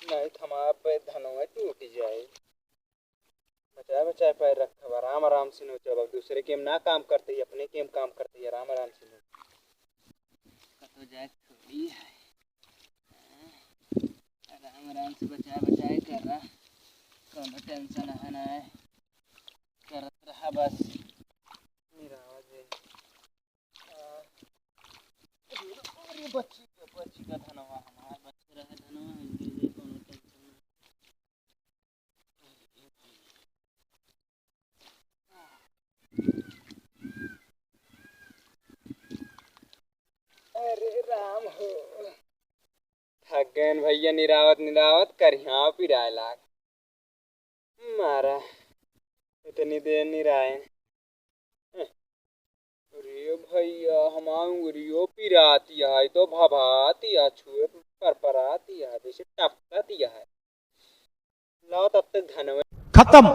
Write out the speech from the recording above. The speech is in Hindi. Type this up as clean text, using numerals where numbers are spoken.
नहीं थमा पे धनवा टूट जाए। बचाए बचाए पैर रखा आराम आराम से नोचब। अब दूसरे के ना काम करते ही अपने के काम करते आराम आराम से नोच। कतो जाए थोड़ी है। आराम आराम से बचाए बचाए कर रहा। कोनो टेंशन है ना है। करत रहा बस। निरावत है। बच्ची का धनवा हमार बच्चे रहे धनवा गिर गए कोनो टेंशन नहीं। अरे राम हो थक गए भैया। निरावत निरावत करिया पिराए लाग मारा इतनी देर निराए। अरे भैया हमार उंगलियों पिराती है तो भभाती है छुए पर पराती है जैसे टपकती है। लाओ तब तक धनवा खत्म।